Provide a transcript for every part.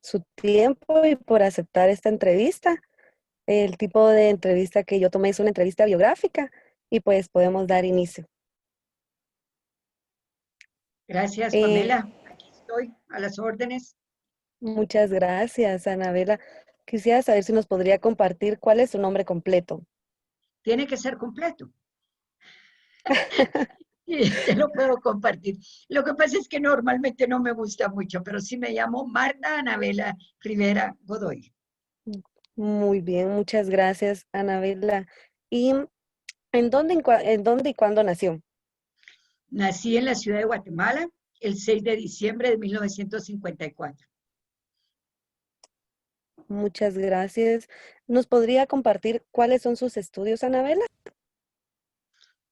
su tiempo y por aceptar esta entrevista. El tipo de entrevista que yo tomé es una entrevista biográfica y pues podemos dar inicio. Gracias, Eh, Pamela. Aquí estoy a las órdenes. Muchas gracias, Anabela. Quisiera saber si nos podría compartir cuál es su nombre completo. Tiene que ser completo. Y te lo puedo compartir. Lo que pasa es que normalmente no me gusta mucho, pero sí me llamo Marta Anabela Rivera Godoy. Muy bien, muchas gracias, Anabela. ¿Y en dónde y cuándo nació? Nací en la ciudad de Guatemala el 6 de diciembre de 1954. Muchas gracias. ¿Nos podría compartir cuáles son sus estudios, Anabela?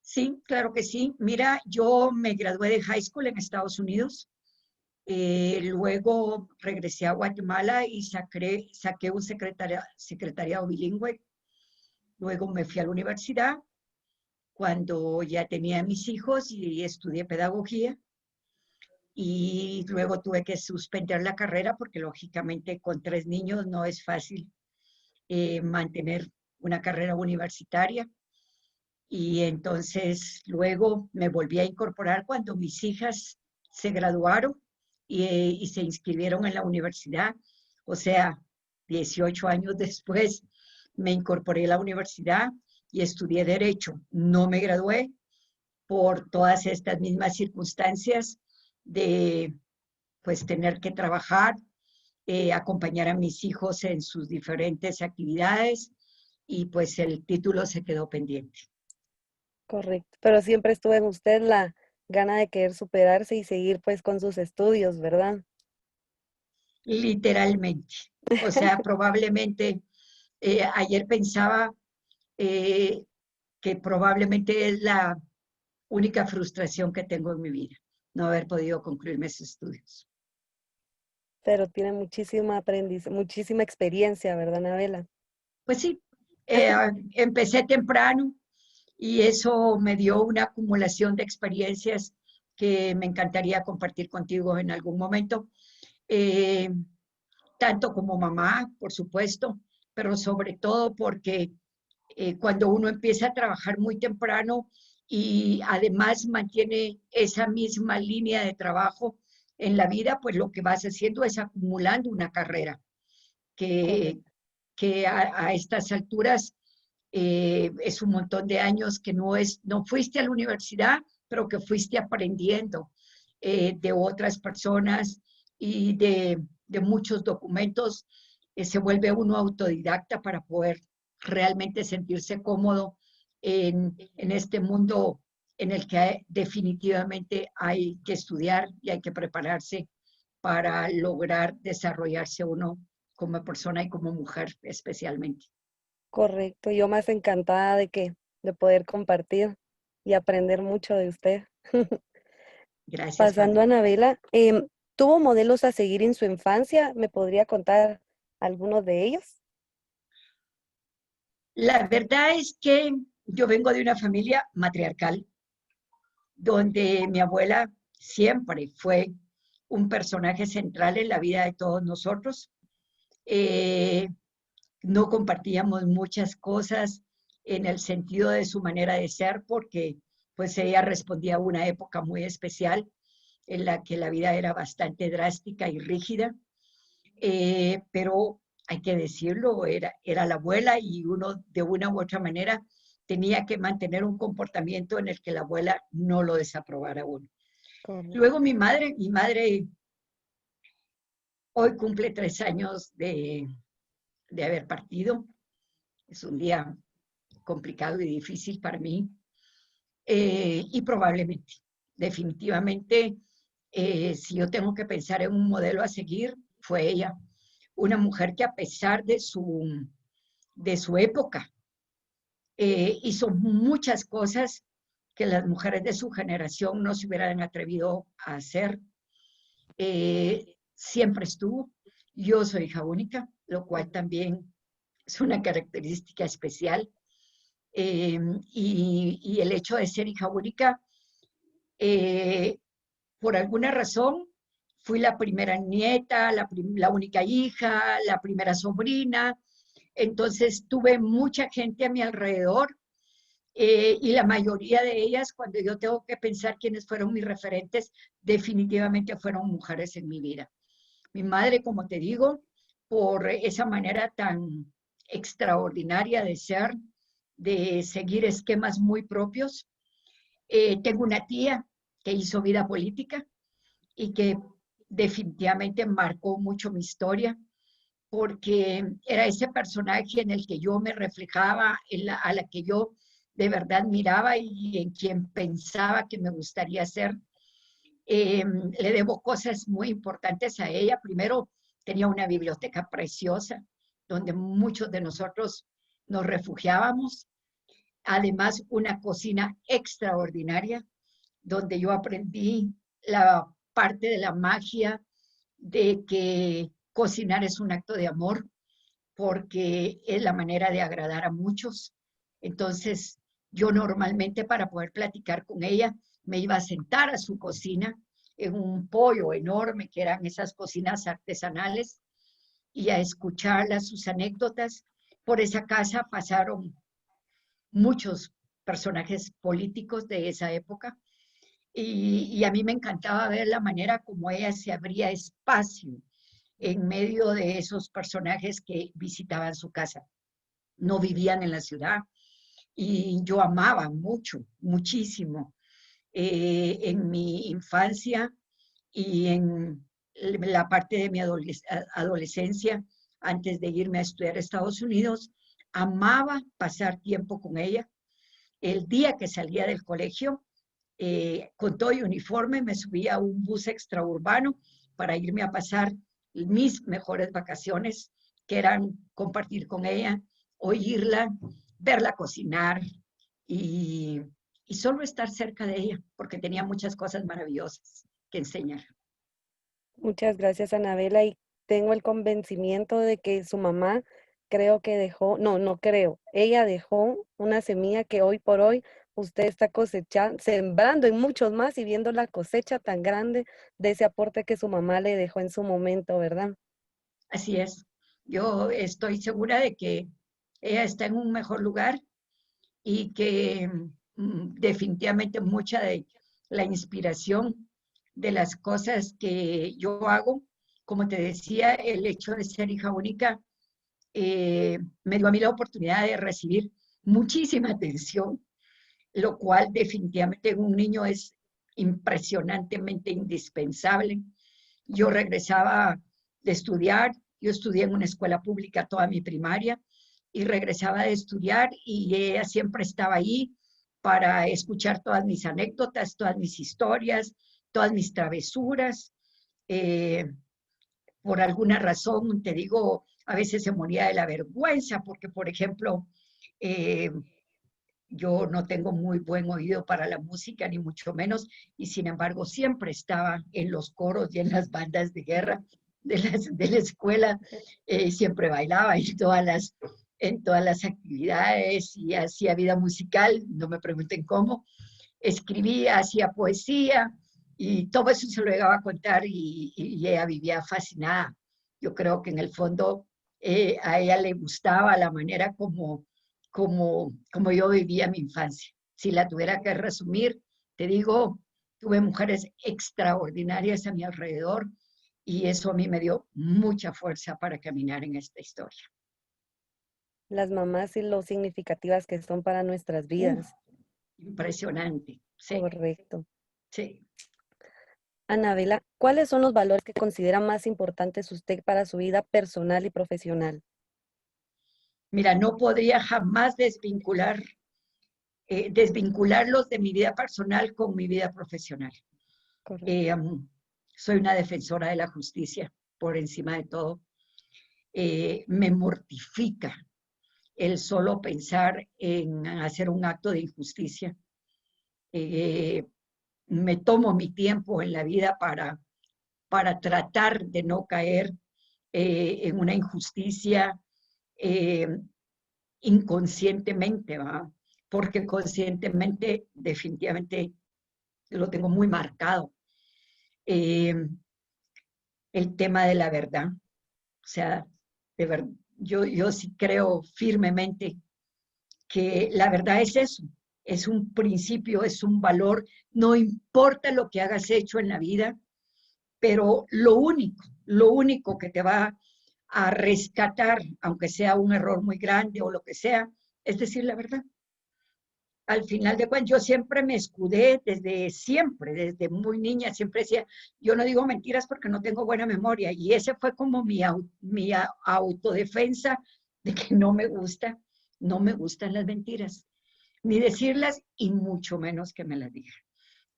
Sí, claro que sí. Mira, yo me gradué de high school en Estados Unidos. Luego regresé a Guatemala y saqué un secretariado bilingüe. Luego me fui a la universidad cuando ya tenía mis hijos y estudié pedagogía. Y luego tuve que suspender la carrera porque lógicamente con 3 niños no es fácil mantener una carrera universitaria. Y entonces luego me volví a incorporar cuando mis hijas se graduaron y se inscribieron en la universidad. O sea, 18 años después me incorporé a la universidad y estudié Derecho. No me gradué por todas estas mismas circunstancias de pues tener que trabajar, acompañar a mis hijos en sus diferentes actividades y pues el título se quedó pendiente. Correcto, pero siempre estuvo en usted la gana de querer superarse y seguir pues con sus estudios, ¿verdad? Literalmente. O sea, probablemente ayer pensaba eh, que probablemente es la única frustración que tengo en mi vida, no haber podido concluir mis estudios. Pero tiene muchísima muchísima experiencia, ¿verdad, Anabela? Pues sí, eh, empecé temprano y eso me dio una acumulación de experiencias que me encantaría compartir contigo en algún momento, eh, tanto como mamá, por supuesto, pero sobre todo porque cuando uno empieza a trabajar muy temprano y además mantiene esa misma línea de trabajo en la vida, pues lo que vas haciendo es acumulando una carrera que, Correcto. que a estas alturas es un montón de años que no fuiste a la universidad, pero que fuiste aprendiendo de otras personas y de muchos documentos. Se vuelve uno autodidacta para poder realmente sentirse cómodo en este mundo en el que definitivamente hay que estudiar y hay que prepararse para lograr desarrollarse uno como persona y como mujer especialmente. Correcto, yo más encantada de poder compartir y aprender mucho de usted. Gracias, Pasando a Pamela. Anabela, ¿tuvo modelos a seguir en su infancia? ¿Me podría contar algunos de ellos? La verdad es que yo vengo de una familia matriarcal, donde mi abuela siempre fue un personaje central en la vida de todos nosotros. Eh, no compartíamos muchas cosas en el sentido de su manera de ser, porque pues ella respondía a una época muy especial en la que la vida era bastante drástica y rígida, pero hay que decirlo, era la abuela y uno de una u otra manera tenía que mantener un comportamiento en el que la abuela no lo desaprobara a uno. Correcto. Luego mi madre hoy cumple 3 años de haber partido. Es un día complicado y difícil para mí. Y probablemente, definitivamente, si yo tengo que pensar en un modelo a seguir, fue ella. Una mujer que a pesar de su época, hizo muchas cosas que las mujeres de su generación no se hubieran atrevido a hacer. Siempre estuvo. Yo soy hija única, lo cual también es una característica especial. Eh, y el hecho de ser hija única, eh, por alguna razón, fui la primera nieta, la única hija, la primera sobrina. Entonces tuve mucha gente a mi alrededor y la mayoría de ellas, cuando yo tengo que pensar quiénes fueron mis referentes, definitivamente fueron mujeres en mi vida. Mi madre, como te digo, por esa manera tan extraordinaria de ser, de seguir esquemas muy propios. Tengo una tía que hizo vida política y que definitivamente marcó mucho mi historia, porque era ese personaje en el que yo me reflejaba, a la que yo de verdad miraba y en quien pensaba que me gustaría ser. Le debo cosas muy importantes a ella. Primero, tenía una biblioteca preciosa donde muchos de nosotros nos refugiábamos. Además, una cocina extraordinaria donde yo aprendí la parte de la magia de que cocinar es un acto de amor porque es la manera de agradar a muchos. Entonces, yo normalmente para poder platicar con ella me iba a sentar a su cocina en un pollo enorme que eran esas cocinas artesanales y a escucharlas, sus anécdotas. Por esa casa pasaron muchos personajes políticos de esa época y a mí me encantaba ver la manera como ella se abría espacio en medio de esos personajes que visitaban su casa. No vivían en la ciudad y yo amaba mucho, muchísimo en mi infancia y en la parte de mi adolescencia, antes de irme a estudiar a Estados Unidos, amaba pasar tiempo con ella. El día que salía del colegio, con todo y uniforme, me subía a un bus extraurbano para irme a pasar mis mejores vacaciones, que eran compartir con ella, oírla, verla cocinar y, y solo estar cerca de ella, porque tenía muchas cosas maravillosas que enseñar. Muchas gracias, Anabela, y tengo el convencimiento de que su mamá creo que dejó, no, no creo, ella dejó una semilla que hoy por hoy usted está cosechando, sembrando en muchos más y viendo la cosecha tan grande de ese aporte que su mamá le dejó en su momento, ¿verdad? Así es. Yo estoy segura de que ella está en un mejor lugar y que definitivamente mucha de la inspiración de las cosas que yo hago, como te decía, el hecho de ser hija única me dio a mí la oportunidad de recibir muchísima atención, lo cual definitivamente en un niño es impresionantemente indispensable. Yo regresaba de estudiar, yo estudié en una escuela pública toda mi primaria y regresaba de estudiar y ella siempre estaba ahí para escuchar todas mis anécdotas, todas mis historias, todas mis travesuras. Eh, por alguna razón, te digo, a veces se moría de la vergüenza porque, por ejemplo, eh, yo no tengo muy buen oído para la música, ni mucho menos, y sin embargo siempre estaba en los coros y en las bandas de guerra de la escuela, siempre bailaba en todas las actividades y hacía vida musical, no me pregunten cómo, escribía, hacía poesía y todo eso se lo llegaba a contar y ella vivía fascinada. Yo creo que en el fondo a ella le gustaba la manera como yo vivía mi infancia. Si la tuviera que resumir, te digo, tuve mujeres extraordinarias a mi alrededor y eso a mí me dio mucha fuerza para caminar en esta historia. Las mamás y lo significativas que son para nuestras Uf, vidas. impresionante, sí, Correcto. sí. Anabela, ¿cuáles son los valores que considera más importantes usted para su vida personal y profesional? Mira, no podría jamás desvincularlos de mi vida personal con mi vida profesional. Correcto. Eh, Soy una defensora de la justicia por encima de todo. Me mortifica el solo pensar en hacer un acto de injusticia. Eh, Me tomo mi tiempo en la vida para tratar de no caer en una injusticia eh, inconscientemente, ¿va? Porque conscientemente definitivamente lo tengo muy marcado. Eh, el tema de la verdad. O sea, de ver, yo sí creo firmemente que la verdad es eso, es un principio, es un valor, no importa lo que hagas hecho en la vida, pero lo único que te va a rescatar, aunque sea un error muy grande o lo que sea, es decir la verdad. Al final de cuentas, yo siempre me escudé desde siempre, desde muy niña, siempre decía, yo no digo mentiras porque no tengo buena memoria. Y ese fue como mi autodefensa de que no me gusta, no me gustan las mentiras, ni decirlas y mucho menos que me las digan.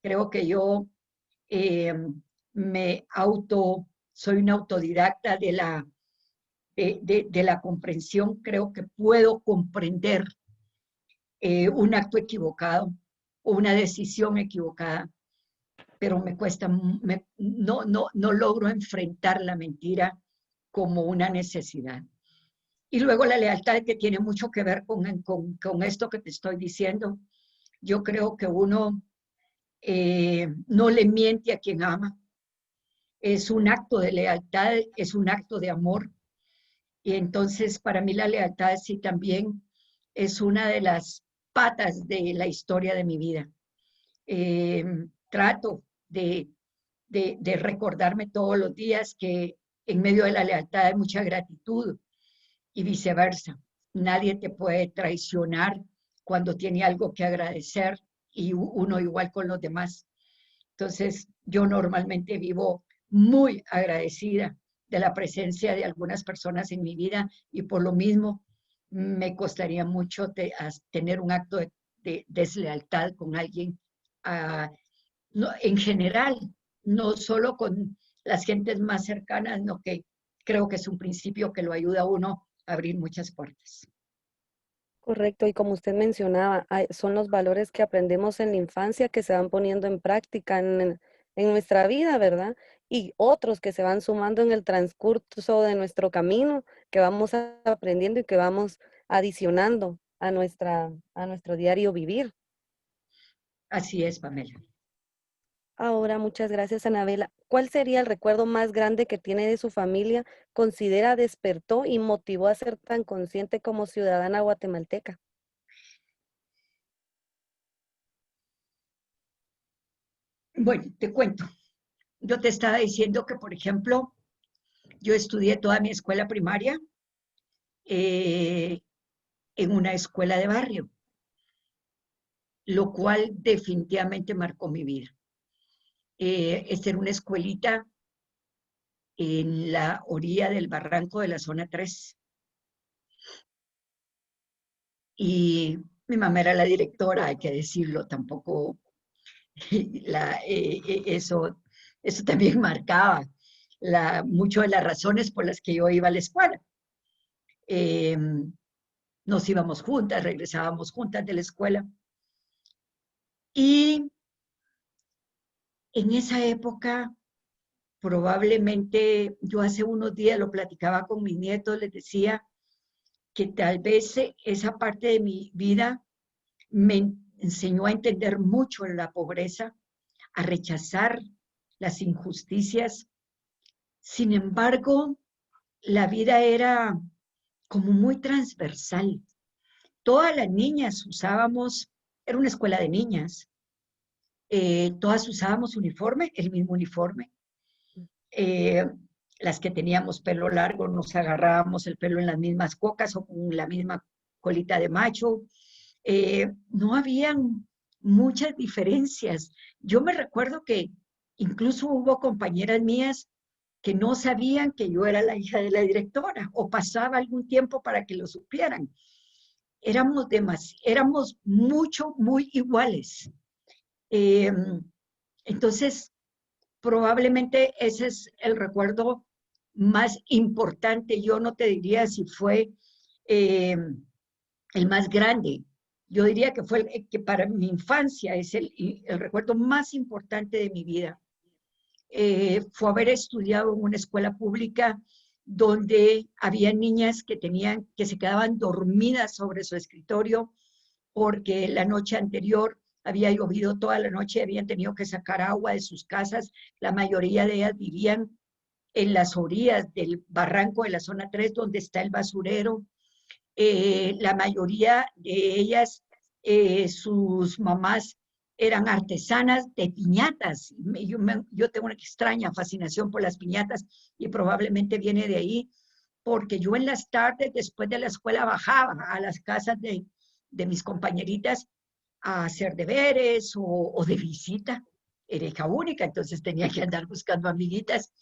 Creo que yo eh, me soy una autodidacta de la comprensión, creo que puedo comprender un acto equivocado o una decisión equivocada, pero me cuesta, no logro enfrentar la mentira como una necesidad. Y luego la lealtad que tiene mucho que ver con esto que te estoy diciendo. Yo creo que uno no le miente a quien ama. Es un acto de lealtad, es un acto de amor. Y entonces para mí la lealtad sí también es una de las patas de la historia de mi vida. Eh, Trato de recordarme todos los días que en medio de la lealtad hay mucha gratitud y viceversa. Nadie te puede traicionar cuando tiene algo que agradecer y uno igual con los demás. Entonces, yo normalmente vivo muy agradecida de la presencia de algunas personas en mi vida y por lo mismo me costaría mucho tener un acto de deslealtad con alguien, uh, no, en general, no solo con las gentes más cercanas, no que creo que es un principio que lo ayuda a uno a abrir muchas puertas. Correcto, y como usted mencionaba, son los valores que aprendemos en la infancia que se van poniendo en práctica en nuestra vida, ¿verdad? Y otros que se van sumando en el transcurso de nuestro camino, que vamos aprendiendo y que vamos adicionando a nuestro diario vivir. Así es, Pamela. Ahora, muchas gracias, Anabela. ¿Cuál sería el recuerdo más grande que tiene de su familia? ¿Considera despertó y motivó a ser tan consciente como ciudadana guatemalteca? Bueno, te cuento. Yo te estaba diciendo que, por ejemplo, yo estudié toda mi escuela primaria eh, en una escuela de barrio, lo cual definitivamente marcó mi vida. Esta era una escuelita en la orilla del barranco de la zona 3. Y mi mamá era la directora, hay que decirlo, tampoco la, eso también marcaba mucho de las razones por las que yo iba a la escuela. Eh, Nos íbamos juntas, regresábamos juntas de la escuela. Y en esa época, probablemente, yo hace unos días lo platicaba con mis nietos, les decía que tal vez esa parte de mi vida me enseñó a entender mucho la pobreza, a rechazar las injusticias. Sin embargo, la vida era como muy transversal. Todas las niñas usábamos, era una escuela de niñas, todas usábamos uniforme, el mismo uniforme. Eh, las que teníamos pelo largo nos agarrábamos el pelo en las mismas cocas o con la misma colita de macho. No habían muchas diferencias. Yo me recuerdo que incluso hubo compañeras mías que no sabían que yo era la hija de la directora o pasaba algún tiempo para que lo supieran. Éramos muy iguales. Eh, entonces, probablemente ese es el recuerdo más importante. Yo no te diría si fue eh, el más grande. Yo diría que fue que para mi infancia es el recuerdo más importante de mi vida. Fue haber estudiado en una escuela pública donde había niñas que se quedaban dormidas sobre su escritorio porque la noche anterior había llovido toda la noche, habían tenido que sacar agua de sus casas, la mayoría de ellas vivían en las orillas del barranco de la zona 3, donde está el basurero. La mayoría de ellas, sus mamás eran artesanas de piñatas. Yo tengo una extraña fascinación por las piñatas y probablemente viene de ahí, porque yo en las tardes, después de la escuela, bajaba a las casas de mis compañeritas a hacer deberes o de visita. Era hija única, entonces tenía que andar buscando amiguitas.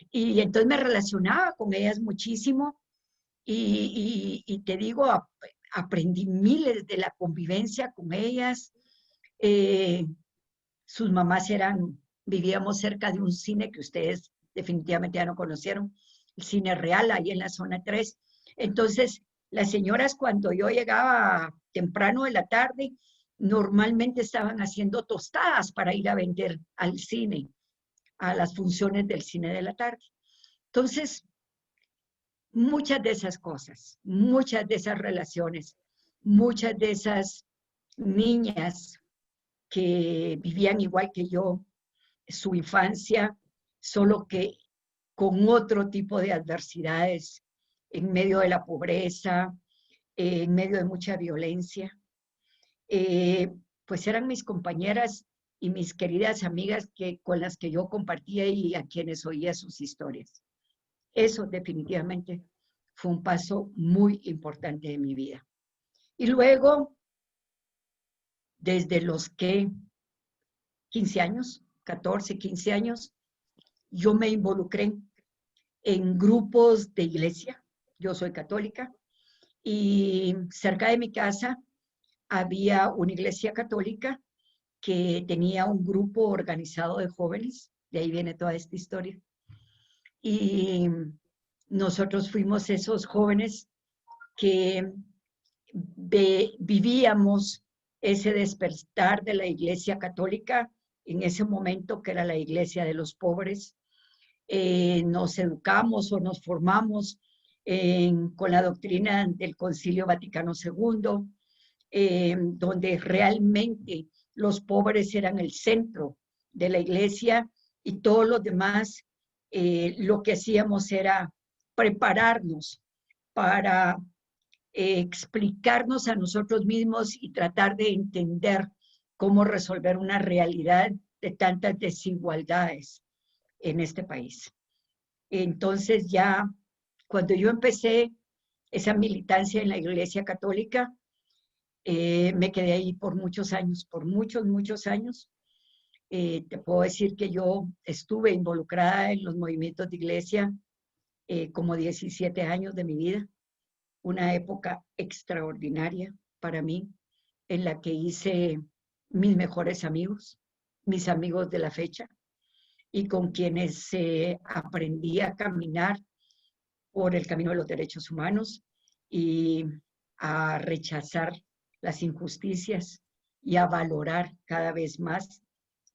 Y entonces me relacionaba con ellas muchísimo y te digo, aprendí miles de la convivencia con ellas. Eh, Sus mamás vivíamos cerca de un cine que ustedes definitivamente ya no conocieron, el Cine Real, ahí en la zona 3. Entonces, las señoras cuando yo llegaba temprano de la tarde, normalmente estaban haciendo tostadas para ir a vender al cine, a las funciones del cine de la tarde. Entonces, muchas de esas cosas, muchas de esas relaciones, muchas de esas niñas que vivían igual que yo su infancia, solo que con otro tipo de adversidades, en medio de la pobreza, en medio de mucha violencia. Pues eran mis compañeras y mis queridas amigas con las que yo compartía y a quienes oía sus historias. Eso definitivamente fue un paso muy importante de mi vida. Y luego, desde los que 15 años, 14, 15 años, yo me involucré en grupos de iglesia. Yo soy católica y cerca de mi casa había una iglesia católica que tenía un grupo organizado de jóvenes. De ahí viene toda esta historia. Y nosotros fuimos esos jóvenes que vivíamos ese despertar de la iglesia católica en ese momento que era la iglesia de los pobres. Nos educamos o nos formamos con la doctrina del Concilio Vaticano II, donde realmente los pobres eran el centro de la iglesia y todos los demás lo que hacíamos era prepararnos para explicarnos a nosotros mismos y tratar de entender cómo resolver una realidad de tantas desigualdades en este país. Entonces ya cuando yo empecé esa militancia en la Iglesia Católica, me quedé ahí por muchos años, por muchos, muchos años. Te puedo decir que yo estuve involucrada en los movimientos de iglesia como 17 años de mi vida, una época extraordinaria para mí, en la que hice mis mejores amigos, mis amigos de la fecha, y con quienes aprendí a caminar por el camino de los derechos humanos y a rechazar las injusticias y a valorar cada vez más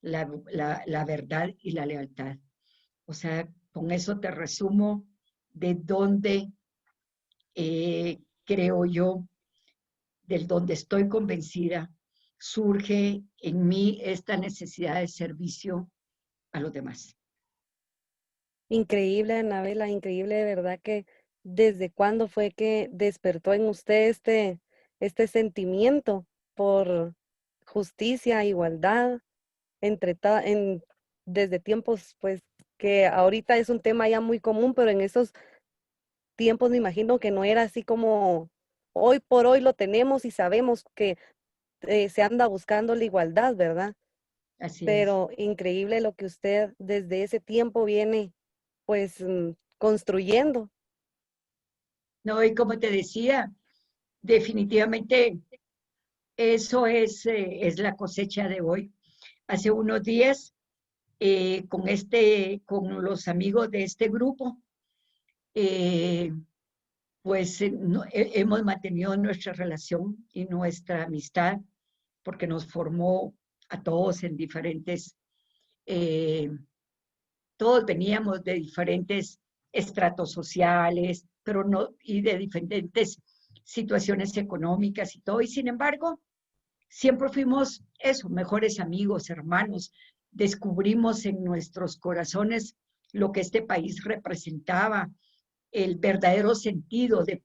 la verdad y la lealtad. O sea, con eso te resumo de dónde creo yo, del donde estoy convencida, surge en mí esta necesidad de servicio a los demás. Increíble, Anabela, increíble de verdad que desde cuándo fue que despertó en usted este sentimiento por justicia, igualdad, entre desde tiempos pues que ahorita es un tema ya muy común, pero en esos tiempos me imagino que no era así como hoy por hoy lo tenemos y sabemos que se anda buscando la igualdad, ¿verdad? Así es. Pero increíble lo que usted desde ese tiempo viene pues construyendo. No, y como te decía, definitivamente eso es la cosecha de hoy. Hace unos días, con los amigos de este grupo, eh, pues hemos mantenido nuestra relación y nuestra amistad porque nos formó a todos en diferentes, eh, todos veníamos de diferentes estratos sociales, pero no, y de diferentes situaciones económicas y todo, y sin embargo, siempre fuimos eso, mejores amigos, hermanos, descubrimos en nuestros corazones lo que este país representaba, el verdadero sentido de,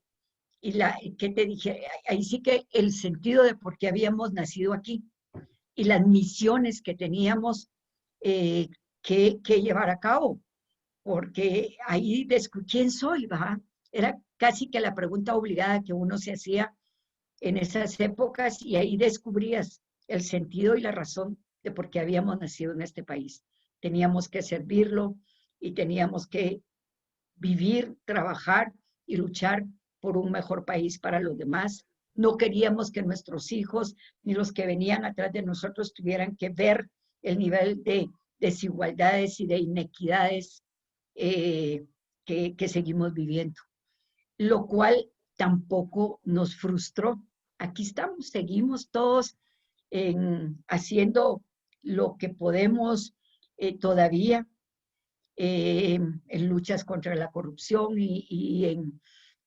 y la, ¿qué te dije? Ahí sí que el sentido de por qué habíamos nacido aquí y las misiones que teníamos eh, que llevar a cabo, porque ahí descubrí quién soy, ¿va? Era casi que la pregunta obligada que uno se hacía en esas épocas y ahí descubrías el sentido y la razón de por qué habíamos nacido en este país. Teníamos que servirlo y teníamos que vivir, trabajar y luchar por un mejor país para los demás. No queríamos que nuestros hijos ni los que venían atrás de nosotros tuvieran que ver el nivel de desigualdades y de inequidades que seguimos viviendo, lo cual tampoco nos frustró. Aquí estamos, seguimos todos haciendo lo que podemos todavía en luchas contra la corrupción y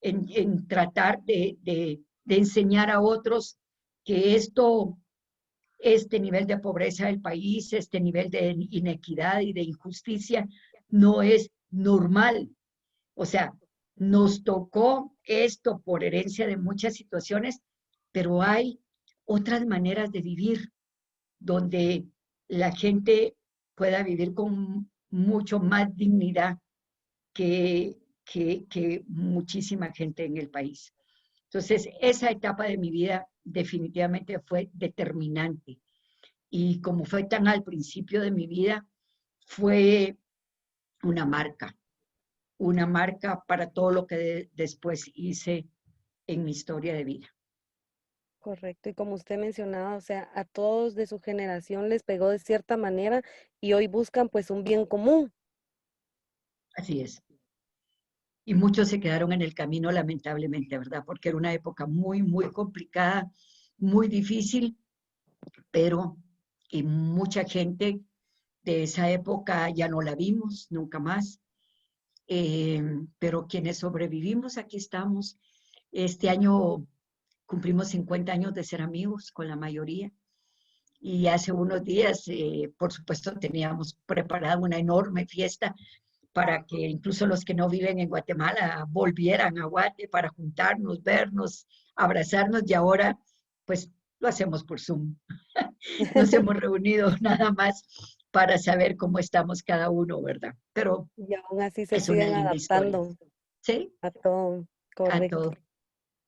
en tratar de enseñar a otros que este nivel de pobreza del país, este nivel de inequidad y de injusticia no es normal. O sea, nos tocó esto por herencia de muchas situaciones, pero hay otras maneras de vivir donde la gente pueda vivir con mucho más dignidad que muchísima gente en el país. Entonces, esa etapa de mi vida definitivamente fue determinante. Y como fue tan al principio de mi vida, fue una una marca para todo lo que después hice en mi historia de vida. Correcto, y como usted mencionaba, o sea, a todos de su generación les pegó de cierta manera y hoy buscan pues un bien común. Así es. Y muchos se quedaron en el camino, lamentablemente, ¿verdad? Porque era una época muy, muy complicada, muy difícil, pero y mucha gente de esa época ya no la vimos nunca más. Pero quienes sobrevivimos, aquí estamos. Este año cumplimos 50 años de ser amigos con la mayoría. Y hace unos días, por supuesto, teníamos preparada una enorme fiesta para que incluso los que no viven en Guatemala volvieran a Guate para juntarnos, vernos, abrazarnos y ahora pues lo hacemos por Zoom. Nos hemos reunido nada más para saber cómo estamos cada uno, ¿verdad? Pero Y aún así se es una siguen linda historia. adaptando Sí, a todo, a correcto. todo.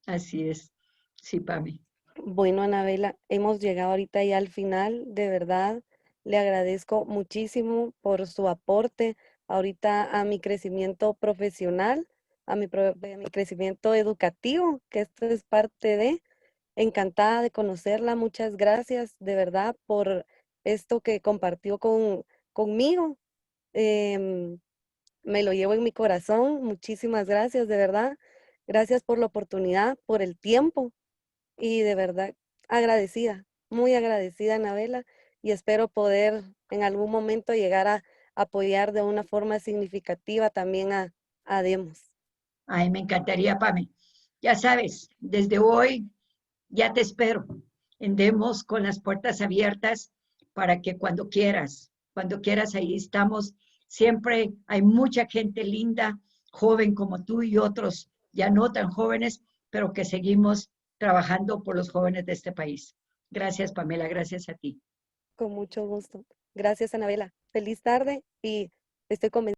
Así es. Sí, Pami. Bueno, Anabela, hemos llegado ahorita ya al final, de verdad. Le agradezco muchísimo por su aporte ahorita a mi crecimiento profesional, a mi crecimiento educativo, que esto es parte de. Encantada de conocerla, muchas gracias de verdad por esto que compartió conmigo. Em, Me lo llevo en mi corazón, muchísimas gracias, de verdad. Gracias por la oportunidad, por el tiempo y de verdad agradecida, muy agradecida, Anabela, y espero poder en algún momento llegar a apoyar de una forma significativa también a Demos. Ay, me encantaría, Pami. Ya sabes, desde hoy ya te espero. Andemos con las puertas abiertas para que cuando quieras, ahí estamos. Siempre hay mucha gente linda, joven como tú y otros ya no tan jóvenes, pero que seguimos trabajando por los jóvenes de este país. Gracias, Pamela, gracias a ti. Con mucho gusto. Gracias, Anabela. Feliz tarde y estoy convencida.